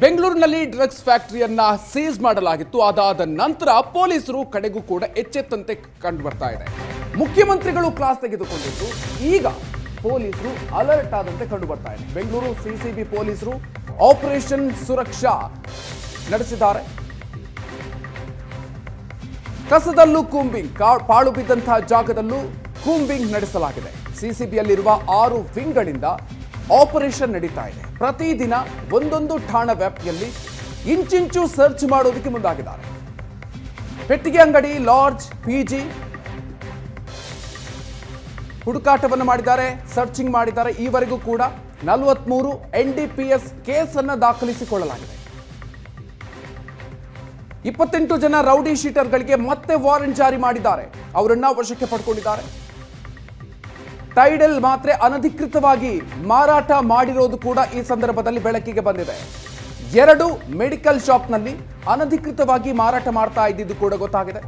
ಬೆಂಗಳೂರಿನಲ್ಲಿ drugs ಫ್ಯಾಕ್ಟರಿಯನ್ನ seize ಮಾಡಲಾಗಿತ್ತು. ಅದಾದ ನಂತರ ಪೊಲೀಸರು ಕಡೆಗೂ ಕೂಡ ಎಚ್ಚೆತ್ತಂತೆ ಕಂಡು ಬರ್ತಾ ಇದೆ. ಮುಖ್ಯಮಂತ್ರಿಗಳು ಕ್ಲಾಸ್ ತೆಗೆದುಕೊಂಡಿದ್ದು ಈಗ ಪೊಲೀಸರು ಅಲರ್ಟ್ ಆದಂತೆ ಕಂಡು ಬರ್ತಾ ಇದೆ. ಬೆಂಗಳೂರು ಸಿಸಿಬಿ ಪೊಲೀಸರು ಆಪರೇಷನ್ ಸುರಕ್ಷಾ ನಡೆಸಿದ್ದಾರೆ. ಕಸದಲ್ಲೂ ಕೂಂಬಿಂಗ್, ಪಾಳು ಬಿದ್ದಂತಹ ಜಾಗದಲ್ಲೂ ಕೂಂಬಿಂಗ್ ನಡೆಸಲಾಗಿದೆ. ಸಿಸಿಬಿಯಲ್ಲಿರುವ 6 ವಿಂಗ್ಗಳಿಂದ ಆಪರೇಷನ್ ನಡೀತಾ ಇದೆ. ಪ್ರತಿದಿನ ಒಂದೊಂದು ಠಾಣಾ ವ್ಯಾಪ್ತಿಯಲ್ಲಿ ಇಂಚಿಂಚು ಸರ್ಚ್ ಮಾಡೋದಕ್ಕೆ ಮುಂದಾಗಿದ್ದಾರೆ. ಪೆಟ್ಟಿಗೆ ಅಂಗಡಿ, ಲಾಡ್ಜ್, ಪಿಜಿ ಹುಡುಕಾಟವನ್ನು ಮಾಡಿದ್ದಾರೆ, ಸರ್ಚಿಂಗ್ ಮಾಡಿದ್ದಾರೆ. ಈವರೆಗೂ ಕೂಡ 43 NDPS ಕೇಸನ್ನು ದಾಖಲಿಸಿಕೊಳ್ಳಲಾಗಿದೆ. 28 ಜನ ರೌಡಿ ಶೀಟರ್ಗಳಿಗೆ ಮತ್ತೆ ವಾರೆಂಟ್ ಜಾರಿ ಮಾಡಿದ್ದಾರೆ. ಅವರನ್ನ ವಶಕ್ಕೆ ಪಡ್ಕೊಂಡಿದ್ದಾರೆ. ಟೈಡಲ್ ಮಾತ್ರೆ ಅನಧಿಕೃತವಾಗಿ ಮಾರಾಟ ಮಾಡಿರೋದು ಕೂಡ ಈ ಸಂದರ್ಭದಲ್ಲಿ ಬೆಳಕಿಗೆ ಬಂದಿದೆ. 2 ಮೆಡಿಕಲ್ ಶಾಪ್ನಲ್ಲಿ ಅನಧಿಕೃತವಾಗಿ ಮಾರಾಟ ಮಾಡ್ತಾ ಇದ್ದಿದ್ದು ಕೂಡ ಗೊತ್ತಾಗಿದೆ.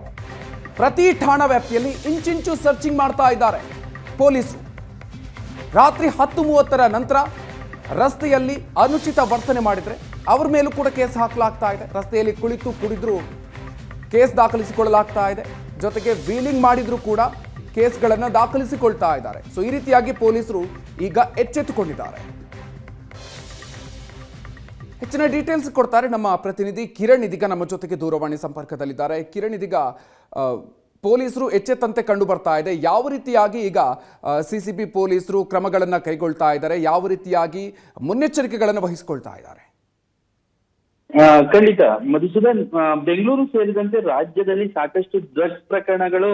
ಪ್ರತಿ ಠಾಣಾ ವ್ಯಾಪ್ತಿಯಲ್ಲಿ ಇಂಚಿಂಚು ಸರ್ಚಿಂಗ್ ಮಾಡ್ತಾ ಇದ್ದಾರೆ ಪೊಲೀಸರು. ರಾತ್ರಿ 10:30 ನಂತರ ರಸ್ತೆಯಲ್ಲಿ ಅನುಚಿತ ವರ್ತನೆ ಮಾಡಿದ್ರೆ ಅವ್ರ ಮೇಲೂ ಕೂಡ ಕೇಸ್ ಹಾಕಲಾಗ್ತಾ ಇದೆ. ರಸ್ತೆಯಲ್ಲಿ ಕುಳಿತು ಕುಡಿದ್ರು ಕೇಸ್ ದಾಖಲಿಸಿಕೊಳ್ಳಲಾಗ್ತಾ ಇದೆ. ಜೊತೆಗೆ ವೀಲಿಂಗ್ ಮಾಡಿದ್ರು ಕೂಡ ಕೇಸ್ಗಳನ್ನು ದಾಖಲಿಸಿಕೊಳ್ತಾ ಇದ್ದಾರೆ. ಸೊ ಈ ರೀತಿಯಾಗಿ ಪೊಲೀಸರು ಈಗ ಎಚ್ಚೆತ್ತುಕೊಂಡಿದ್ದಾರೆ. ಹೆಚ್ಚಿನ ಡೀಟೇಲ್ಸ್ ಕೊಡ್ತಾರೆ ನಮ್ಮ ಪ್ರತಿನಿಧಿ ಕಿರಣ್. ಇದೀಗ ನಮ್ಮ ಜೊತೆಗೆ ದೂರವಾಣಿ ಸಂಪರ್ಕದಲ್ಲಿದ್ದಾರೆ. ಕಿರಣ್, ಇದೀಗ ಪೊಲೀಸರು ಎಚ್ಚೆತ್ತಂತೆ ಕಂಡು ಬರ್ತಾ ಇದೆ. ಯಾವ ರೀತಿಯಾಗಿ ಈಗ ಸಿಸಿಬಿ ಪೊಲೀಸರು ಕ್ರಮಗಳನ್ನು ಕೈಗೊಳ್ತಾ ಇದ್ದಾರೆ, ಯಾವ ರೀತಿಯಾಗಿ ಮುನ್ನೆಚ್ಚರಿಕೆಗಳನ್ನು ವಹಿಸಿಕೊಳ್ತಾ ಇದ್ದಾರೆ? ಖಂಡಿತ ಮಧುಸೂದನ್, ಬೆಂಗಳೂರು ಸೇರಿದಂತೆ ರಾಜ್ಯದಲ್ಲಿ ಸಾಕಷ್ಟು ಡ್ರಗ್ಸ್ ಪ್ರಕರಣಗಳು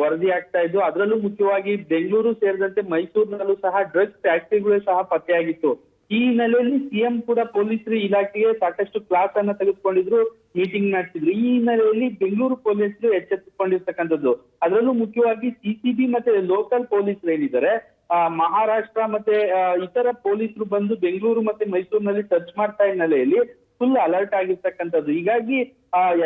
ವರದಿ ಆಗ್ತಾ ಇದ್ದು. ಅದರಲ್ಲೂ ಮುಖ್ಯವಾಗಿ ಬೆಂಗಳೂರು ಸೇರಿದಂತೆ ಮೈಸೂರಿನಲ್ಲೂ ಸಹ ಡ್ರಗ್ಸ್ ಫ್ಯಾಕ್ಟರಿಗಳು ಸಹ ಪತ್ತೆಯಾಗಿತ್ತು. ಈ ಹಿನ್ನೆಲೆಯಲ್ಲಿ ಸಿಎಂ ಕೂಡ ಪೊಲೀಸರು ಇಲಾಖೆಗೆ ಸಾಕಷ್ಟು ಕ್ಲಾಸ್ ಅನ್ನ ತೆಗೆದುಕೊಂಡಿದ್ರು, ಮೀಟಿಂಗ್ ನಡೆಸಿದ್ರು. ಈ ಹಿನ್ನೆಲೆಯಲ್ಲಿ ಬೆಂಗಳೂರು ಪೊಲೀಸರು ಎಚ್ಚೆತ್ತುಕೊಂಡಿರ್ತಕ್ಕಂಥದ್ದು. ಅದರಲ್ಲೂ ಮುಖ್ಯವಾಗಿ ಸಿಸಿಬಿ ಮತ್ತೆ ಲೋಕಲ್ ಪೊಲೀಸರು ಏನಿದ್ದಾರೆ, ಮಹಾರಾಷ್ಟ್ರ ಮತ್ತೆ ಇತರ ಪೊಲೀಸರು ಬಂದು ಬೆಂಗಳೂರು ಮತ್ತೆ ಮೈಸೂರಿನಲ್ಲಿ ಸರ್ಚ್ ಮಾಡ್ತಾ ಹಿನ್ನೆಲೆಯಲ್ಲಿ ಫುಲ್ ಅಲರ್ಟ್ ಆಗಿರ್ತಕ್ಕಂಥದ್ದು. ಹೀಗಾಗಿ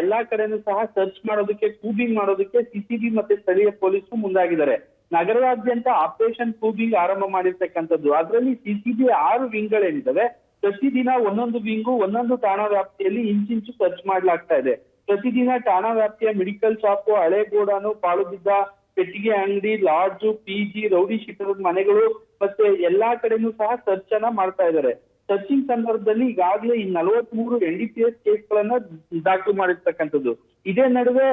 ಎಲ್ಲಾ ಕಡೆನೂ ಸಹ ಸರ್ಚ್ ಮಾಡೋದಕ್ಕೆ, ಕೂಬಿಂಗ್ ಮಾಡೋದಕ್ಕೆ ಸಿಸಿಬಿ ಮತ್ತೆ ಸ್ಥಳೀಯ ಪೊಲೀಸರು ಮುಂದಾಗಿದ್ದಾರೆ. ನಗರದಾದ್ಯಂತ ಆಪರೇಷನ್ ಕೂಬಿಂಗ್ ಆರಂಭ ಮಾಡಿರ್ತಕ್ಕಂಥದ್ದು. ಅದರಲ್ಲಿ ಸಿಸಿಬಿ 6 ವಿಂಗ್ಗಳೇನಿದ್ದಾವೆ, ಪ್ರತಿದಿನ ಒಂದೊಂದು ವಿಂಗು ಒಂದೊಂದು ಠಾಣಾ ವ್ಯಾಪ್ತಿಯಲ್ಲಿ ಇಂಚಿಂಚು ಸರ್ಚ್ ಮಾಡ್ಲಾಗ್ತಾ ಇದೆ. ಪ್ರತಿದಿನ ಠಾಣಾ ವ್ಯಾಪ್ತಿಯ ಮೆಡಿಕಲ್ ಶಾಪ್, ಹಳೆ ಗೋಡಾನು, ಪಾಳು ಬಿದ್ದ ಪೆಟ್ಟಿಗೆ ಅಂಗಡಿ, ಲಾಡ್ಜು, ಪಿಜಿ, ರೌಡಿ ಶೀಟರ್ ಮನೆಗಳು ಮತ್ತೆ ಎಲ್ಲಾ ಕಡೆನೂ ಸಹ ಸರ್ಚ್ ಅನ್ನ ಮಾಡ್ತಾ ಇದ್ದಾರೆ. ಸರ್ಚಿಂಗ್ ಸಂದರ್ಭದಲ್ಲಿ ಈಗಾಗಲೇ ಈ 43 NDPS ಕೇಸ್ಗಳನ್ನ ದಾಖಲು ಮಾಡಿರ್ತಕ್ಕಂಥದ್ದು. ಇದೇ ನಡುವೆ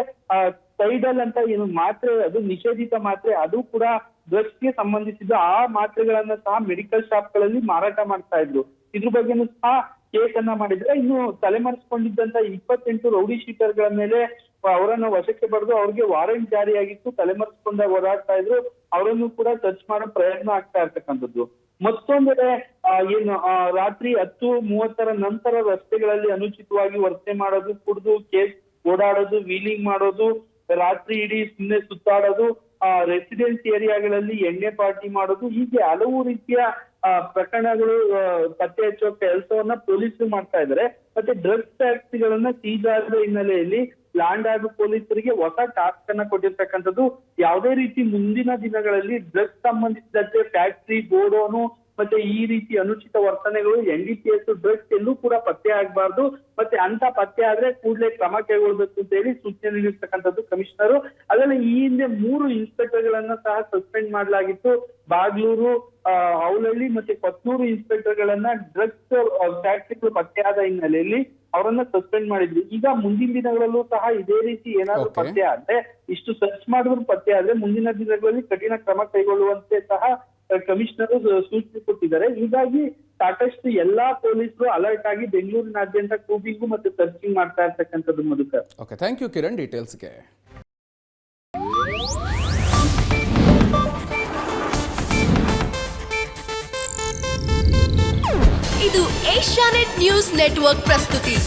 ಟೈಡಲ್ ಅಂತ ಏನು ಮಾತ್ರೆ, ಅದು ನಿಷೇಧಿತ ಮಾತ್ರೆ, ಅದು ಕೂಡ ಡ್ರಗ್ಸ್ಗೆ ಸಂಬಂಧಿಸಿದ ಆ ಮಾತ್ರೆಗಳನ್ನ ಸಹ ಮೆಡಿಕಲ್ ಶಾಪ್ಗಳಲ್ಲಿ ಮಾರಾಟ ಮಾಡ್ತಾ ಇದ್ರು. ಇದ್ರ ಬಗ್ಗೆನೂ ಸಹ ಕೇಸ್ ಅನ್ನ ಮಾಡಿದ್ರೆ, ಇನ್ನು ತಲೆಮರೆಸಿಕೊಂಡಿದ್ದಂತ 28 ರೌಡಿ ಶೀಟರ್ಗಳ ಮೇಲೆ ಅವರನ್ನ ವಶಕ್ಕೆ ಪಡೆದು ಅವ್ರಿಗೆ ವಾರೆಂಟ್ ಜಾರಿಯಾಗಿತ್ತು. ತಲೆಮರೆಸಿಕೊಂಡ ಓಡಾಡ್ತಾ ಇದ್ರು. ಅವರನ್ನು ಕೂಡ ಸರ್ಚ್ ಮಾಡೋ ಪ್ರಯತ್ನ ಆಗ್ತಾ ಇರ್ತಕ್ಕಂಥದ್ದು. ಮತ್ತೊಂದೆಡೆ ಏನು ರಾತ್ರಿ 10:30 ನಂತರ ರಸ್ತೆಗಳಲ್ಲಿ ಅನುಚಿತವಾಗಿ ವರ್ತನೆ ಮಾಡೋದು, ಕುಡಿದು ಕೇಸ್ ಓಡಾಡೋದು, ವೀಲಿಂಗ್ ಮಾಡೋದು, ರಾತ್ರಿ ಇಡೀ ಸುಮ್ಮನೆ ಸುತ್ತಾಡೋದು, ರೆಸಿಡೆನ್ಸ್ ಏರಿಯಾಗಳಲ್ಲಿ ಎಣ್ಣೆ ಪಾರ್ಟಿ ಮಾಡೋದು, ಹೀಗೆ ಹಲವು ರೀತಿಯ ಪ್ರಕರಣಗಳು ಪತ್ತೆ ಹಚ್ಚುವ ಕೆಲಸವನ್ನ ಪೊಲೀಸರು ಮಾಡ್ತಾ ಇದ್ದಾರೆ. ಮತ್ತೆ ಡ್ರಗ್ಸ್ ಫ್ಯಾಕ್ಟರಿಗಳನ್ನ ಸೀಜ್ ಆದ ಹಿನ್ನೆಲೆಯಲ್ಲಿ ಲ್ಯಾಂಡ್ ಆರ್ಡರ್ ಪೊಲೀಸರಿಗೆ ಹೊಸ ಟಾಸ್ಕ್ ಅನ್ನ ಕೊಟ್ಟಿರ್ತಕ್ಕಂಥದ್ದು. ಯಾವುದೇ ರೀತಿ ಮುಂದಿನ ದಿನಗಳಲ್ಲಿ ಡ್ರಗ್ಸ್ ಸಂಬಂಧಿಸಿದಂತೆ ಫ್ಯಾಕ್ಟರಿ, ಗೋಡೌನು ಮತ್ತೆ ಈ ರೀತಿ ಅನುಚಿತ ವರ್ತನೆಗಳು, NDPS ಡ್ರಗ್ಸ್ ಎಲ್ಲೂ ಕೂಡ ಪತ್ತೆ ಆಗಬಾರ್ದು. ಮತ್ತೆ ಅಂತ ಪತ್ತೆ ಆದ್ರೆ ಕೂಡಲೇ ಕ್ರಮ ಕೈಗೊಳ್ಬೇಕು ಅಂತ ಹೇಳಿ ಸೂಚನೆ ನೀಡಿರ್ತಕ್ಕಂಥದ್ದು ಕಮಿಷನರ್. ಅದರಲ್ಲಿ ಈ ಹಿಂದೆ 3 ಇನ್ಸ್ಪೆಕ್ಟರ್ಗಳನ್ನ ಸಹ ಸಸ್ಪೆಂಡ್ ಮಾಡಲಾಗಿತ್ತು. ಬಾಗ್ಲೂರು, ಹೌಲಹಳ್ಳಿ ಮತ್ತೆ ಕೊತ್ನೂರು ಇನ್ಸ್ಪೆಕ್ಟರ್ಗಳನ್ನ ಡ್ರಗ್ಸ್ ಫ್ಯಾಕ್ಟರಿಗಳು ಪತ್ತೆಯಾದ ಹಿನ್ನೆಲೆಯಲ್ಲಿ ಅವರನ್ನ ಸಸ್ಪೆಂಡ್ ಮಾಡಿದ್ರು. ಈಗ ಮುಂದಿನ ದಿನಗಳಲ್ಲೂ ಸಹ ಇದೇ ರೀತಿ ಏನಾದ್ರು ಪತ್ತೆ ಆದ್ರೆ, ಇಷ್ಟು ಸರ್ಚ್ ಮಾಡಿದ್ರು ಪತ್ತೆ ಆದ್ರೆ ಮುಂದಿನ ದಿನಗಳಲ್ಲಿ ಕಠಿಣ ಕ್ರಮ ಕೈಗೊಳ್ಳುವಂತೆ ಸಹ ಕಮಿಷನರ್ ಸೂಚನೆ ಕೊಟ್ಟಿದ್ದಾರೆ. ಹೀಗಾಗಿ ಸಾಕಷ್ಟು ಎಲ್ಲಾ ಪೊಲೀಸರು ಅಲರ್ಟ್ ಆಗಿ ಬೆಂಗಳೂರಿನಾದ್ಯಂತ ಕೂಬಿಂಗು ಮತ್ತೆ ಸರ್ಚಿಂಗ್ ಮಾಡ್ತಾ ಇರ್ತಕ್ಕಂಥದ್ದು. Madhukar, okay, thank you Kiran ಡೀಟೇಲ್ಸ್ಗೆ. ಇದು ಏಷ್ಯಾನೆಟ್ ನ್ಯೂಸ್ ನೆಟ್ವರ್ಕ್ ಪ್ರಸ್ತುತಿ.